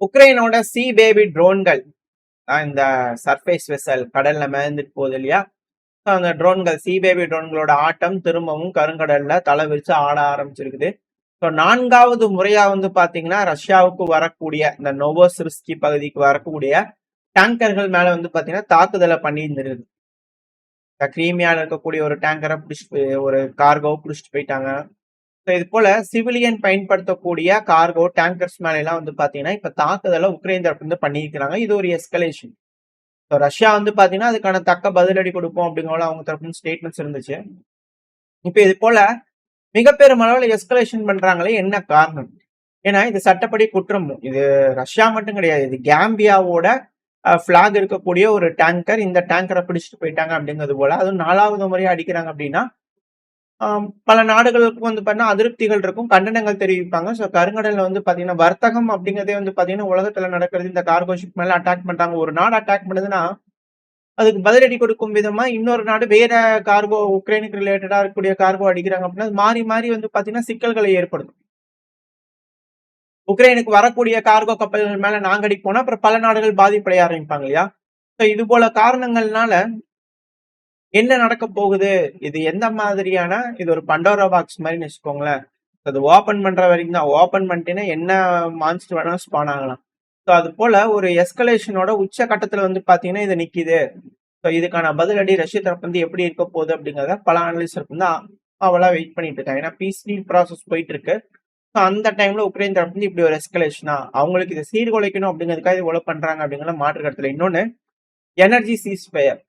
உக்ரைனோட C baby ட்ரோன்கள் இந்த surface vessel கடல்ல மிதந்துட்டு போகுது இல்லையா? அந்த ட்ரோன்கள் சி பேபி ட்ரோன்களோட ஆட்டம் திரும்பவும் கருங்கடல்ல தலை விரிச்சு ஆட ஆரம்பிச்சிருக்குது. ஸோ 4வது முறையா பாத்தீங்கன்னா ரஷ்யாவுக்கு வரக்கூடிய இந்த நோவோசிரிஸ்கி பகுதிக்கு வரக்கூடிய டேங்கர்கள் மேல பாத்தீங்கன்னா தாக்குதலை பண்ணி இருந்திருக்கு. கிரீமியால இருக்கக்கூடிய ஒரு டேங்கரை பிடிச்சிட்டு ஒரு கார்கோவை பிடிச்சிட்டு போயிட்டாங்க. இது போல சிவிலியன் பயன்படுத்தக்கூடிய கார்கோ டேங்கர்ஸ் மேல எல்லாம் பாத்தீங்கன்னா இப்ப தாக்குதலை உக்ரைன் தரப்பு பண்ணியிருக்கிறாங்க. இது ஒரு எஸ்கலேஷன். ரஷ்யா பாத்தீங்கன்னா அதுக்கான தக்க பதிலடி கொடுப்போம் அப்படிங்கிற அவங்க தரப்பு ஸ்டேட்மெண்ட்ஸ் இருந்துச்சு. இப்ப இது போல மிகப்பெரும் அளவில் எஸ்கலேஷன் பண்றாங்களே, என்ன காரணம்? ஏன்னா இது சட்டப்படி குற்றம். இது ரஷ்யா மட்டும் கிடையாது, இது கேம்பியாவோட பிளாக் இருக்கக்கூடிய ஒரு டேங்கர். இந்த டேங்கரை பிடிச்சிட்டு போயிட்டாங்க அப்படிங்கிறது போல. அதுவும் 4வது முறையா அடிக்கிறாங்க அப்படின்னா பல நாடுகளுக்கு பாத்தீங்கன்னா அதிருப்திகள் இருக்கும், கண்டனங்கள் தெரிவிப்பாங்க. ஸோ கருங்கடல்ல பாத்தீங்கன்னா வர்த்தகம் அப்படிங்கிறதே பாத்தீங்கன்னா உலகத்துல நடக்கிறது. இந்த கார்கோ ஷிப் மேல அட்டாக் பண்றாங்க. ஒரு நாடு அட்டாக் பண்ணுதுன்னா அதுக்கு பதிலடி கொடுக்கும் விதமா இன்னொரு நாடு வேற கார்கோ உக்ரைனுக்கு ரிலேட்டடா இருக்கக்கூடிய கார்கோ அடிக்கிறாங்க அப்படின்னா மாறி மாறி பாத்தீங்கன்னா சிக்கல்களை ஏற்படுத்தும். உக்ரைனுக்கு வரக்கூடிய கார்கோ கப்பல்கள் மேல நாங்க அடிக்க போனா அப்புறம் பல நாடுகள் பாதிப்படைய ஆரம்பிப்பாங்க இல்லையா? ஸோ இது போல காரணங்கள்னால என்ன நடக்க போகுது, இது எந்த மாதிரியான, இது ஒரு பண்டோரா பாக்ஸ் மாதிரி வச்சுக்கோங்களேன். அது ஓபன் பண்ற வரைக்கும் தான். ஓபன் பண்ணிட்டேன்னா என்ன மான்ஸ்டர் வேணா ஸ்பான் ஆகலாம். ஸோ அது போல ஒரு எஸ்கலேஷனோட உச்ச கட்டத்துல பாத்தீங்கன்னா இது நிக்குது. ஸோ இதுக்கான பதிலடி ரஷ்ய தரப்பு எப்படி இருக்க போகுது அப்படிங்கிறத பல அனலிஸ்ட் அவளா வெயிட் பண்ணிட்டு இருக்காங்க. ஏன்னா பீஸ் டீல் ப்ராசஸ் போயிட்டு இருக்கு. ஸோ அந்த டைம்ல உக்ரைன் தரப்பு இப்படி ஒரு எஸ்கலேஷனா அவங்களுக்கு இதை சீர்குலைக்கணும் அப்படிங்கிறதுக்காக இது உழவு பண்றாங்க அப்படிங்கிற மாற்று கருத்துல. இன்னொன்னு எனர்ஜி சீஸ்ஃபயர்.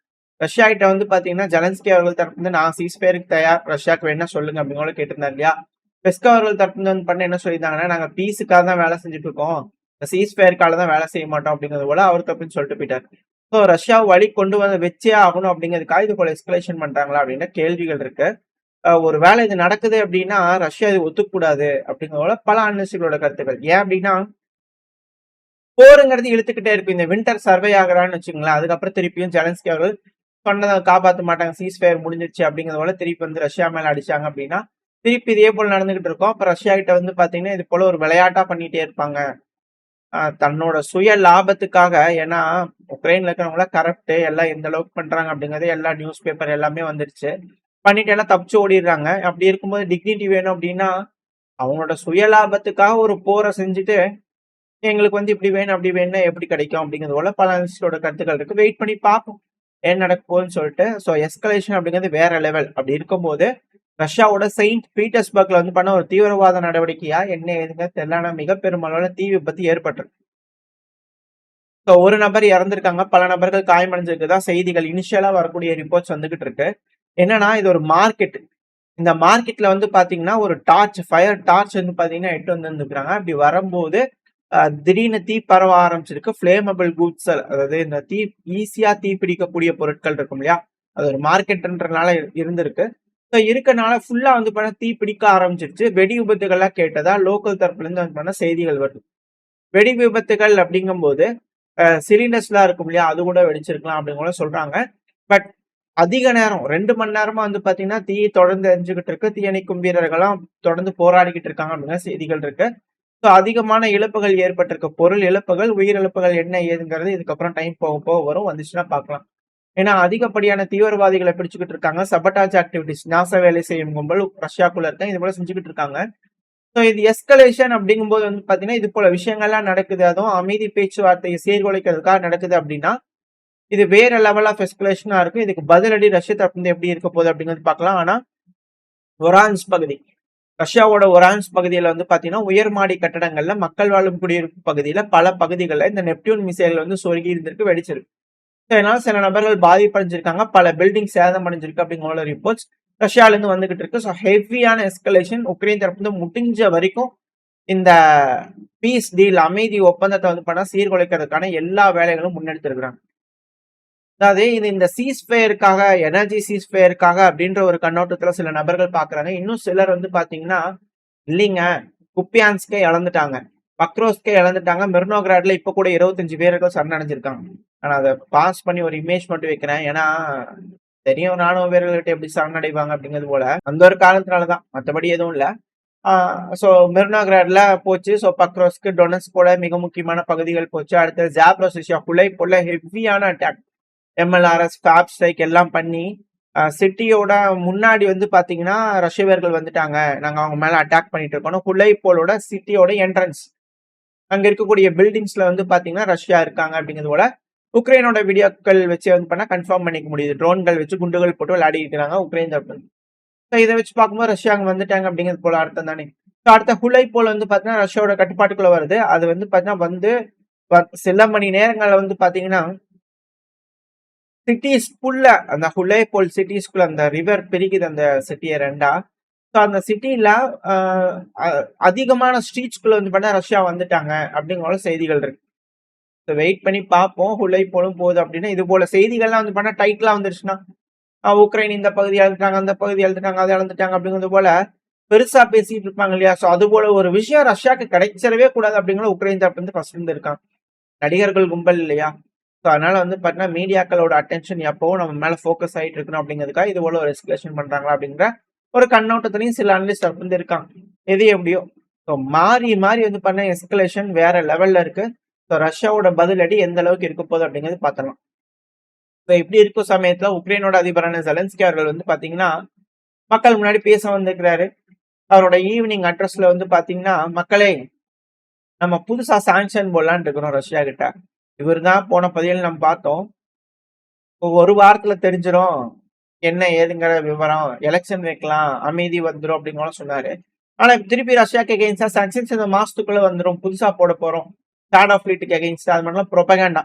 ரஷ்யா கிட்ட பாத்தீங்கன்னா ஜெலன்ஸ்கி அவர்கள் தரப்பு நான் சீஸ்ஃபயருக்கு தயார், ரஷ்யாவுக்கு வேணா சொல்லுங்க அப்படிங்கிற கேட்டிருந்தாரு இல்லையா? பெஸ்கோ அவர்கள் தரப்பு பண்ண என்ன சொல்லியிருந்தாங்கன்னா, நாங்க பீஸுக்காக தான் வேலை செஞ்சுட்டு இருக்கோம், சீஸ்ஃபயருக்கால தான் வேலை செய்ய மாட்டோம் அப்படிங்கிறது போல அவர் தப்புன்னு சொல்லிட்டு போயிட்டார். ஸோ ரஷ்யாவை வழி கொண்டு வச்சே ஆகணும் அப்படிங்கிறதுக்காக இது போல எஸ்கலேஷன் பண்றாங்களா அப்படின்ற கேள்விகள் இருக்கு. ஒரு வேலை இது நடக்குது அப்படின்னா ரஷ்யா இது ஒத்துக்கூடாது அப்படிங்கிறத பல அனலிஸ்டுகளோட கருத்துக்கள். ஏன் அப்படின்னா போருங்கிறது இழுத்துக்கிட்டே இருக்கும். இந்த வின்டர் சர்வே ஆகிறான்னு வச்சுங்களேன், அதுக்கப்புறம் திருப்பியும் ஜெலன்ஸ்கி அவர்கள் சொன்னதை காப்பாற்ற மாட்டாங்க, சீஸ்ஃபயர் முடிஞ்சிருச்சு அப்படிங்கிறத திருப்பி ரஷ்யா மேல அடிச்சாங்க அப்படின்னா திருப்பி இதே போல நடந்துகிட்டு இருக்கோம். அப்ப ரஷ்யா கிட்ட பாத்தீங்கன்னா இது போல ஒரு விளையாட்டா பண்ணிட்டே இருப்பாங்க தன்னோட சுய லாபத்துக்காக. ஏன்னா உக்ரைன்ல இருக்கிறவங்கள கரப்ட் எல்லாம் எந்த அளவுக்கு பண்றாங்க அப்படிங்கறது எல்லா நியூஸ் பேப்பர் எல்லாமே வந்துருச்சு. பண்ணிட்டு எல்லாம் தப்பிச்சு ஓடிடுறாங்க. அப்படி இருக்கும்போது டிக்னிட்டி வேணும் அப்படின்னா அவங்களோட சுய லாபத்துக்காக ஒரு போரை செஞ்சுட்டு எங்களுக்கு இப்படி வேணும் அப்படி வேணும்னா எப்படி கிடைக்கும் அப்படிங்கிறது போல பல அனலிஸ்டோட கருத்துக்கள் இருக்கு. வெயிட் பண்ணி பார்ப்போம் என்ன நடக்க போகுதுன்னு சொல்லிட்டு. ஸோ எஸ்கலேஷன் அப்படிங்கிறது வேற லெவல். அப்படி இருக்கும்போது ரஷ்யாவோட செயின்ட் பீட்டர்ஸ்பர்க்ல பண்ண ஒரு தீவிரவாத நடவடிக்கையா என்ன ஏதுங்க தெரியல, மிக பெருமளவுல தீ விபத்து ஏற்பட்டிருக்கு. ஸோ ஒரு நபர் இறந்திருக்காங்க, பல நபர்கள் காயமடைஞ்சிருக்குதா செய்திகள் இனிஷியலா வரக்கூடிய ரிப்போர்ட்ஸ் வந்துகிட்டு இருக்கு. என்னன்னா இது ஒரு மார்க்கெட். இந்த மார்க்கெட்ல பாத்தீங்கன்னா ஒரு டார்ச், ஃபயர் டார்ச் பாத்தீங்கன்னா எட்டு வந்துருக்காங்க. அப்படி வரும்போது திடீர்னு தீ பரவ ஆரம்பிச்சிருக்கு. பிளேமபிள் கூட்ஸ், அதாவது இந்த தீ ஈஸியா தீ பிடிக்கக்கூடிய பொருட்கள் இருக்கும் இல்லையா, அது ஒரு மார்க்கெட்ன்றனால இருந்திருக்கு. ஸோ இருக்கனால ஃபுல்லா பண்ண தீ பிடிக்க ஆரம்பிச்சிருச்சு. வெடி விபத்துகள்லாம் கேட்டதா லோக்கல் தரப்புல இருந்து பண்ண செய்திகள் வருது. வெடி விபத்துகள் அப்படிங்கும் போது சிலிண்டர்ஸ்லாம் இருக்கும் இல்லையா, அது கூட வெடிச்சிருக்கலாம் அப்படிங்கிற சொல்றாங்க. பட் அதிக நேரம் 2 மணி நேரமா பாத்தீங்கன்னா தீ தொடர்ந்து எரிஞ்சுக்கிட்டு இருக்கு. தீயணைக்கும் வீரர்களும் தொடர்ந்து போராடிக்கிட்டு இருக்காங்க அப்படிங்கிற செய்திகள் இருக்கு. ஸோ அதிகமான இழப்புகள் ஏற்பட்டிருக்கு. பொருள் இழப்புகள், உயிரிழப்புகள் என்ன ஏதுங்கிறது இதுக்கப்புறம் டைம் போக போக வரும், வந்துச்சுன்னா பார்க்கலாம். ஏன்னா அதிகப்படியான தீவிரவாதிகளை பிடிச்சுக்கிட்டு இருக்காங்க. சபட்டாஜ் ஆக்டிவிட்டிஸ், நாச வேலை செய்யும் கும்பல் ரஷ்யாக்குள்ள இருக்க இது போல செஞ்சுக்கிட்டு இருக்காங்க. ஸோ இது எஸ்கலேஷன் அப்படிங்கும் போது பாத்தீங்கன்னா இது போல விஷயங்கள்லாம் நடக்குது, அதுவும் அமைதி பேச்சுவார்த்தையை சீர்குலைக்கிறதுக்காக நடக்குது அப்படின்னா இது வேற லெவல் ஆஃப் எஸ்கலேஷனா இருக்கும். இதுக்கு பதிலடி ரஷ்ய தரப்பு எப்படி இருக்க போகுது அப்படிங்கிறது பார்க்கலாம். ஆனா ஒரான்ஸ் பகுதி, ரஷ்யாவோட ஒரான்ஸ் பகுதியில பாத்தீங்கன்னா உயர்மாடி கட்டடங்கள்ல மக்கள் வாழும் குடியிருப்பு பகுதியில பல பகுதிகளில் இந்த நெப்டியூன் மிசைல் சொருகி இருந்திருக்கு, வெடிச்சிருக்கு. இதனால சில நபர்கள் பாதிப்படைஞ்சிருக்காங்க, பல பில்டிங் சேதம் அடைஞ்சிருக்கு அப்படிங்கிற ரிப்போர்ட்ஸ் ரஷ்யால இருந்து வந்துகிட்டு இருக்கு. ஸோ ஹெவியான எஸ்கலேஷன். உக்ரைன் தரப்பு முடிஞ்ச வரைக்கும் இந்த பீஸ் டீல், அமைதி ஒப்பந்தத்தை பண்ணா சீர்குலைக்கிறதுக்கான எல்லா வேலைகளும் முன்னெடுத்திருக்கிறாங்க. அதாவது இது இந்த சீஸ்ஃபயருக்காக, எனர்ஜி சீஸ்ஃபயருக்காக அப்படின்ற ஒரு கண்ணோட்டத்துல சில நபர்கள் பாக்குறாங்க. இன்னும் சிலர் பாத்தீங்கன்னா இல்லைங்க, குப்பியான்ஸ்கே இழந்துட்டாங்க, பக்ரோஸ்கே இழந்துட்டாங்க, மிர்னோகிராட்ல இப்ப கூட 25 பேர்கள் சரணடைஞ்சிருக்காங்க. ஆனா அதை பாஸ் பண்ணி ஒரு இமேஜ் மட்டும் வைக்கிறேன். ஏன்னா தெரியும் ராணுவ வீரர்கள்ட்ட எப்படி சரணடைவாங்க அப்படிங்கிறது போல. அந்த ஒரு காரணத்தினாலதான், மற்றபடி எதுவும் இல்ல. ஸோ மிர்னோகிராட்ல போச்சு. ஸோ பக்ரோஸ்க்கு டொனஸ்கோட மிக முக்கியமான பகுதிகள் போச்சு. அடுத்து ஜாப்ரோசிஷியா ஹுலைப்போல ஹெவியான அட்டாக் எம்எல்ஆர்எஸ் ஃபேப் ஸ்ட்ரைக் எல்லாம் பண்ணி சிட்டியோட முன்னாடி வந்து பாத்தீங்கன்னா ரஷ்யவர்கள் வந்துட்டாங்க, நாங்க அவங்க மேல அட்டாக் பண்ணிட்டு இருக்கோம். ஹுலைப்போலோட சிட்டியோட என்ட்ரன்ஸ் அங்க இருக்கக்கூடிய பில்டிங்ஸ்ல வந்து பாத்தீங்கன்னா ரஷ்யா இருக்காங்க அப்படிங்கிறது போல உக்ரைனோட வீடியோக்கள் வச்சு வந்து பண்ணா கன்ஃபார்ம் பண்ணிக்க முடியுது. ட்ரோன்கள் வச்சு குண்டுகள் போட்டு விளையாடி இருக்கிறாங்க உக்ரைன் தரப்பு. இதை வச்சு பார்க்கும்போது ரஷ்யா அங்க வந்துட்டாங்க அப்படிங்கிறது போல அர்த்தம் தானே. அடுத்த ஹுலைப்போல் வந்து பாத்தீங்கன்னா ரஷ்யாவோட கட்டுப்பாட்டுக்குள்ள வருது. அது வந்து பாத்தீங்கன்னா வந்து சில மணி நேரங்கள்ல வந்து பாத்தீங்கன்னா சிட்டிஸ்குள்ள அந்த ஹுலைப்போல் சிட்டிஸ்குள்ள அந்த ரிவர் பிரிக்குது அந்த சிட்டியை ரெண்டா. ஸோ அந்த சிட்டில அதிகமான ஸ்ட்ரீட்ஸ்குள்ள வந்து பண்ணா ரஷ்யா வந்துட்டாங்க அப்படிங்கிற செய்திகள் இருக்கு. வெயிட் பண்ணி பார்ப்போம். ஹுலைப்போலும் போகுது அப்படின்னா இது போல செய்திகள்லாம் வந்து பண்ணா டைட்லாம் வந்துருச்சுன்னா உக்ரைன் இந்த பகுதி எழுந்துட்டாங்க, அந்த பகுதி எழுந்துட்டாங்க, அதை இழந்துட்டாங்க அப்படிங்கிறது போல பெருசா பேசிட்டு இருப்பாங்க இல்லையா. ஸோ அது போல ஒரு விஷயம் ரஷ்யாவுக்கு கிடைச்சிடவே கூடாது அப்படிங்கிற உக்ரைன் தரப்பு வந்து ஃபர்ஸ்ட் இருந்து இருக்காங்க. நடிகர்கள் கும்பல் இல்லையா. ஸோ அதனால வந்து பார்த்தீங்கன்னா மீடியாக்களோட அட்டென்ஷன் எப்பவும் நம்ம மேல ஃபோக்கஸ் ஆகிட்டு இருக்கணும் அப்படிங்கிறதுக்காக இது போல ஒரு எஸ்கலேஷன் பண்றாங்களா அப்படிங்கிற ஒரு கண்ணோட்டத்திலையும் சில அனலிஸ்ட் வந்து இருக்காங்க. எது எப்படியோ ஸோ மாறி மாறி வந்து பண்ண எஸ்கலேஷன் வேற லெவல்ல இருக்கு. ஸோ ரஷ்யாவோட பதிலடி எந்த அளவுக்கு இருக்க போகுது அப்படிங்கிறது பார்த்தலாம். ஸோ இப்படி இருக்கும் சமயத்துல உக்ரைனோட அதிபரான ஜெலன்ஸ்கி அவர்கள் வந்து பாத்தீங்கன்னா மக்கள் முன்னாடி பேச வந்திருக்கிறாரு. அவரோட ஈவினிங் அட்ரஸ்ல வந்து பாத்தீங்கன்னா மக்களே நம்ம புதுசா சாங்ஷன் போடலான்னு இருக்கிறோம் ரஷ்யா கிட்ட. இவர் தான் போன பதிவில் நம்ம பார்த்தோம். ஒரு வாரத்துல தெரிஞ்சிடும் என்ன ஏதுங்கிற விவரம், எலெக்ஷன் வைக்கலாம், அமைதி வந்துடும் அப்படின்னு சொன்னாரு. ஆனா திருப்பி ரஷ்யாக்கு எகெயின்ஸ்டா சாங்ஷன்ஸ் இந்த மாசத்துக்குள்ள வந்துடும், புதுசா போட போறோம், ஷேடோ ஃபிளீட்டுக்கு எகெயின்ஸ்டா, அது மாதிரிலாம் ப்ரொபகண்டா.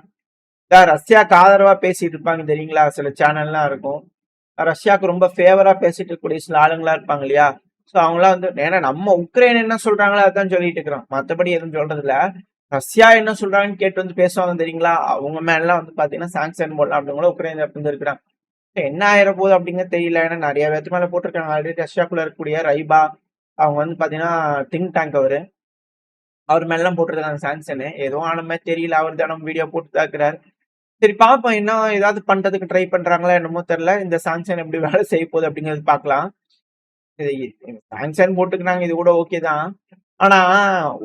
ரஷ்யாவுக்கு ஆதரவா பேசிட்டு இருப்பாங்க தெரியுங்களா, சில சேனல்லாம் இருக்கும். ரஷ்யாவுக்கு ரொம்ப ஃபேவரா பேசிட்டு இருக்கக்கூடிய சில ஆளுங்களா இருப்பாங்க இல்லையா. ஸோ அவங்களாம் வந்து ஏன்னா நம்ம உக்ரைன் என்ன சொல்றாங்களோ அதான் சொல்லிட்டு இருக்கிறோம், மற்றபடி எதுவும் சொல்றது இல்ல. ரஷ்யா என்ன சொல்றாங்கன்னு கேட்டு வந்து பேசுவாங்க தெரியுங்களா, அவங்க மேலாம் வந்து பாத்தீங்கன்னா சாங்ஷன் போடலாம் அப்படிங்கிற உக்ரைன் இருந்து இருக்கிறாங்க. என்ன ஆயிர போகுது அப்படிங்கிறது தெரியல. ஏன்னா நிறைய பேருக்கு மேல போட்டிருக்காங்க ஆல்ரெடி. ரஷ்யாக்குள்ள இருக்கக்கூடிய ரைபா அவங்க வந்து பாத்தீங்கன்னா திங்க் டேங்க் அவர் மேலாம் போட்டிருக்காங்க சாங்ஷனு. ஏதோ ஆன மாதிரி தெரியல, அவர் தினம் வீடியோ போட்டு தான் இருக்கிறாரு. சரி பார்ப்போம், என்ன ஏதாவது பண்றதுக்கு ட்ரை பண்றாங்களா என்னமோ தெரியல. இந்த சாங்ஷன் எப்படி வேலை செய்ய போகுது அப்படிங்கிறது பார்க்கலாம். சாங்ஷன் போட்டுக்கிறாங்க, இது கூட ஓகே தான். ஆனா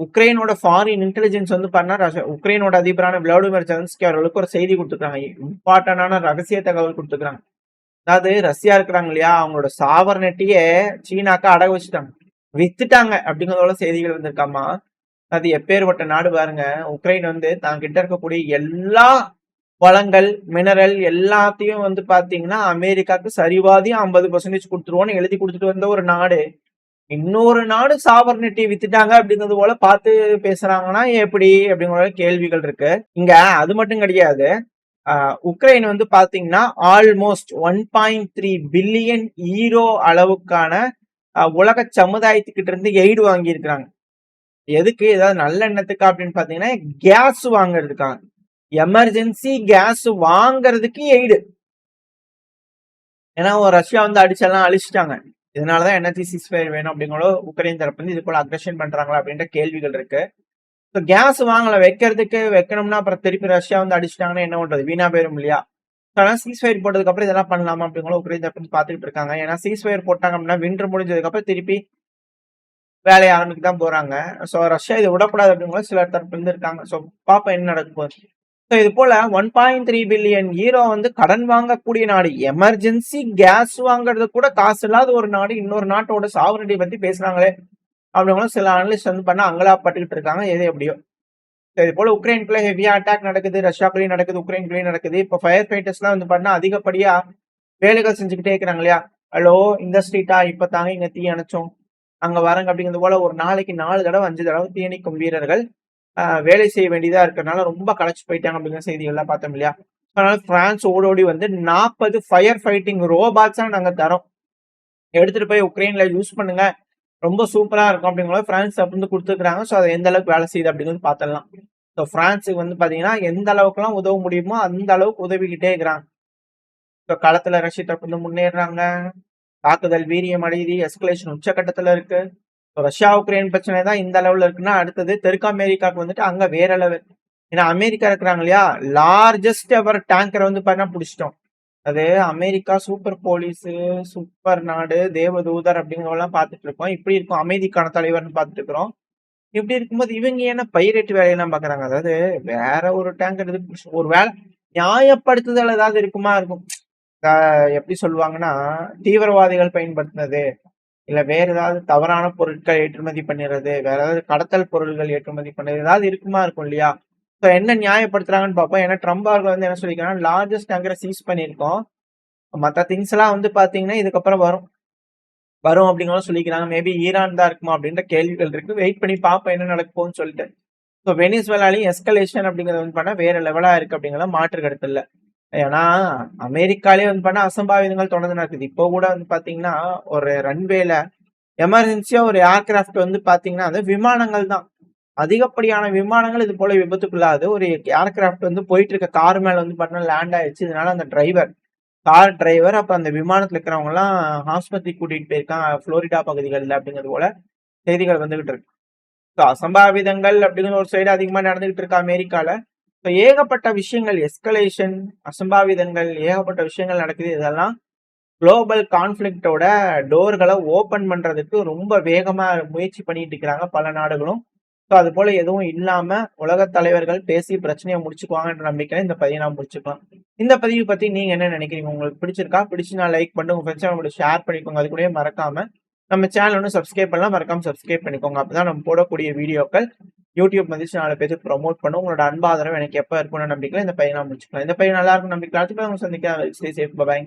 உக்ரைனோட ஃபாரின் இன்டெலிஜென்ஸ் வந்து பண்ணா உக்ரைனோட அதிபரான விளாடிமிர் ஜெலன்ஸ்கி அவர்களுக்கு ஒரு செய்தி கொடுத்துருக்காங்க, இம்பார்ட்டன்டான ரகசிய தகவல் கொடுத்துருக்காங்க. அதாவது ரஷ்யா இருக்கிறாங்க இல்லையா, அவங்களோட சாவர்னட்டியே சீனாக்கா அடகு வச்சுட்டாங்க, வித்துட்டாங்க அப்படிங்கிறதோட செய்திகள் வந்திருக்காமா. அது எப்பேற்பட்ட நாடு பாருங்க. உக்ரைன் வந்து தான் கிட்ட இருக்கக்கூடிய எல்லா வளங்கள் மினரல் எல்லாத்தையும் வந்து பாத்தீங்கன்னா அமெரிக்காவுக்கு சரிவாதி 50% கொடுத்துருவோன்னு எழுதி கொடுத்துட்டு வந்த ஒரு நாடு, இன்னொரு நாடு சாவர்னிட்டி வித்துட்டாங்க அப்படிங்கிறது போல பார்த்து பேசுறாங்கன்னா எப்படி அப்படிங்கிற கேள்விகள் இருக்கு இங்க. அது மட்டும் கிடையாது, உக்ரைன் வந்து பாத்தீங்கன்னா ஆல்மோஸ்ட் 1.3 பில்லியன் ஈரோ அளவுக்கான உலக சமுதாயத்துக்கிட்ட இருந்து எய்டு வாங்கி இருக்கிறாங்க. எதுக்கு? ஏதாவது நல்ல எண்ணத்துக்கு அப்படின்னு பாத்தீங்கன்னா கேஸ் வாங்குறதுக்காக, எமர்ஜென்சி கேஸ் வாங்குறதுக்கு எய்டு. ஏன்னா ரஷ்யா வந்து அடிச்செல்லாம் அழிச்சிட்டாங்க. இதனாலதான் எனர்ஜி சீஸ்ஃபயர் வேணும் அப்படிங்கிற உக்ரைன் தரப்பு வந்து இது போல அக்ரஷன் பண்றாங்களா அப்படின்ற கேள்விகள் இருக்கு. ஸோ கேஸ் வாங்கல வைக்கணும்னா அப்புறம் திருப்பி ரஷ்யா வந்து அடிச்சிட்டாங்கன்னா என்ன பண்றது, வீணா போயிரும் இல்லையா. ஆனால் சீஸ்ஃபயர் போட்டதுக்கு அப்புறம் இதெல்லாம் பண்ணலாமா அப்படிங்கிற உக்ரைன் தரப்பு வந்து பாத்துக்கிட்டு இருக்காங்க. ஏன்னா சீஸ்ஃபயர் போட்டாங்க அப்படின்னா விண்டர் முடிஞ்சதுக்கு அப்புறம் திருப்பி வேலையை ஆரம்பிக்க தான் போறாங்க. ஸோ ரஷ்யா இதை விடக்கூடாது அப்படிங்கிற சில தரப்பு இருந்து இருக்காங்க. ஸோ பாப்பா என்ன நடக்க போகுது. ஸோ இது போல 1.3 பில்லியன் ஈரோ வந்து கடன் வாங்கக்கூடிய நாடு, எமர்ஜென்சி கேஸ் வாங்குறது கூட காசு இல்லாத ஒரு நாடு இன்னொரு நாட்டோட சாவரிட்டி பத்தி பேசுறாங்களே அப்படிங்கிற சில அனலிஸ்ட் வந்து பண்ண அங்கலாப்பட்டுக்கிட்டு இருக்காங்க. எது எப்படியோ இது போல உக்ரைனுக்குள்ள ஹெவியா அட்டாக் நடக்குது, ரஷ்யாக்குள்ளேயும் நடக்குது, உக்ரைனுக்குள்ளேயும் நடக்குது. இப்போ ஃபயர் ஃபைட்டர்ஸ் எல்லாம் வந்து பண்ணா அதிகப்படியா வேலைகள் செஞ்சுக்கிட்டே இருக்கிறாங்க இல்லையா. ஹலோ இந்த ஸ்ட்ரீட்டா இப்ப தாங்க இங்க தீ அணைச்சோம், அங்க வரங்க அப்படிங்கிறது போல ஒரு நாளைக்கு 4 தடவை 5 தடவை தீயணைக்கும் வீரர்கள் வேலை செய்ய வேண்டியதா இருக்கிறதுனால ரொம்ப களைச்சு போயிட்டாங்க அப்படிங்கிற செய்திகள்லாம் பார்த்தோம் இல்லையா. அதனால பிரான்ஸ் ஓடோடி வந்து 40 ஃபயர் ஃபைட்டிங் ரோபாட்ஸா நாங்க தரோம், எடுத்துட்டு போய் உக்ரைன்ல யூஸ் பண்ணுங்க, ரொம்ப சூப்பரா இருக்கும் அப்படிங்கிற பிரான்ஸ் வந்து கொடுத்துருக்காங்க. ஸோ அதை எந்த அளவுக்கு வேலை செய்யுது அப்படிங்கிறது பார்த்தலாம். ஸோ பிரான்ஸுக்கு வந்து பாத்தீங்கன்னா எந்த அளவுக்குலாம் உதவ முடியுமோ அந்த அளவுக்கு உதவிக்கிட்டே இருக்கிறாங்க. ஸோ களத்துல ரஷ்ய தரப்பு வந்து முன்னேறாங்க, தாக்குதல் வீரியம் அடையுது, எஸ்கலேஷன் உச்சகட்டத்துல இருக்கு. ரஷ்யா உக்ரைன் பிரச்சனை தான் இந்த அளவுல இருக்குன்னா அடுத்தது தெற்கு அமெரிக்காவுக்கு வந்துட்டு அங்க வேற லெவல். ஏன்னா அமெரிக்கா இருக்கிறாங்க இல்லையா, லார்ஜஸ்ட் எவர் டேங்கரை வந்து பாத்தீங்கன்னா பிடிச்சிட்டோம். அது அமெரிக்கா சூப்பர் போலீஸு, சூப்பர் நாடு, தேவதூதர் அப்படிங்கிறதெல்லாம் பார்த்துட்டு இருக்கோம். இப்படி இருக்கும் அமைதிக்கான தலைவர்ன்னு பார்த்துட்டு இருக்கிறோம். இப்படி இருக்கும்போது இவங்க என்ன பைரேட் வேலையெல்லாம் பார்க்குறாங்க. அதாவது வேற ஒரு டேங்கர் இது ஒரு வேளை நியாயப்படுத்துதல் ஏதாவது இருக்குமா இருக்கும். அ எப்படி சொல்லுவாங்கன்னா, தீவிரவாதிகள் பயன்படுத்தினது, இல்ல வேற ஏதாவது தவறான பொருட்கள் ஏற்றுமதி பண்ணிறது, வேற ஏதாவது கடத்தல் பொருள்கள் ஏற்றுமதி பண்ணது, ஏதாவது இருக்குமா இருக்கும் இல்லையா? ஸோ என்ன நியாயப்படுத்துறாங்கன்னு பார்ப்போம். ஏன்னா ட்ரம்ப் அவர்கள் வந்து என்ன சொல்லியிருக்காங்கன்னா, லார்ஜஸ்ட் டேங்கர சீஸ் பண்ணியிருக்கோம். மத்த திங்ஸ் எல்லாம் வந்து பார்த்தீங்கன்னா, இதுக்கப்புறம் வரும். வரும் அப்படிங்கிறத சொல்லிக்கிறாங்க. மேபி ஈரான் தான் இருக்குமா அப்படின்ற கேள்விகள் இருக்கு. வெயிட் பண்ணி பார்ப்போம் என்ன நடக்க போகுதுன்னு சொல்லிட்டு. ஸோ வெனிசுவேலாலயும் எஸ்கலேஷன் அப்படிங்கிறது வந்து பண்ணா வேற லெவலா இருக்கு அப்படிங்கிறத மாற்று கருத்து இல்ல. ஏன்னா அமெரிக்காலயே வந்து பண்ணா அசம்பாவிதங்கள் தொடர்ந்து நடக்குது. இப்போ கூட வந்து பார்த்தீங்கன்னா, ஒரு ரன்வேல எமர்ஜென்சியா ஒரு ஏர்கிராஃப்ட் வந்து பார்த்தீங்கன்னா, அது விமானங்கள் தான். அதிகப்படியான விமானங்கள் இது போல விபத்துக்குள்ளாகுது. ஒரு ஏர்கிராஃப்ட் வந்து போயிட்டு இருக்க கார் மேல வந்து பார்த்தீங்கன்னா லேண்ட் ஆயிடுச்சு. இதனால அந்த கார் டிரைவர் அப்புறம் அந்த விமானத்துல இருக்கிறவங்கலாம் ஆஸ்பத்திரிக்கு கூட்டிட்டு போயிருக்காங்க. புளோரிடா பகுதிகள்ல அப்படிங்கிறது போல செய்திகள் வந்துகிட்டு இருக்கு. ஸோ அசம்பாவிதங்கள் அப்படிங்கிற ஒரு சைடு அதிகமா நடந்துகிட்டு இருக்கு அமெரிக்கால. ஸோ ஏகப்பட்ட விஷயங்கள் எஸ்கலேஷன், அசம்பாவிதங்கள் ஏகப்பட்ட விஷயங்கள் நடக்குது. இதெல்லாம் குளோபல் கான்ஃப்ளிக்ட்டோட டோர்கள ஓப்பன் பண்றதுக்கு ரொம்ப வேகமா முயற்சி பண்ணிட்டு இருக்கிறாங்க பல நாடுகளும். ஸோ அது போல எதுவும் இல்லாம உலகத் தலைவர்கள் பேசி பிரச்சனைய முடிச்சுக்குவாங்கன்ற நம்பிக்கையில இந்த பதிவை நான் முடிச்சுக்கலாம். இந்த பதிவு பத்தி நீங்க என்ன நினைக்கிறீங்க? உங்களுக்கு பிடிச்சிருக்கா? பிடிச்சுனா லைக் பண்ணுங்க. உங்க ஃப்ரெண்ட்ஸ் கூட ஷேர் பண்ணிக்கோங்க. அது கூடயே மறக்காம நம்ம சேனல் ஒன்னும் சப்ஸ்கிரைப் பண்ணலாம். மறக்காம சப்ஸ்கிரைப் பண்ணிக்கோங்க. அப்பதான் நம்ம போடக்கூடிய வீடியோக்கள் யூடியூப் மதிச்சு 4 பேருக்கு ப்ரமோட் பண்ணும். உங்களோட அன்பு ஆதரவு எனக்கு எப்ப இருக்கும்னு நம்பிக்கையில இந்த பதிவை நான் முடிச்சுக்கலாம். இந்த பதிவு நல்லா இருக்கும் நம்பிக்கை. அடுத்த பதிவு உங்களை சந்திக்கிறேன். Stay safe. பை.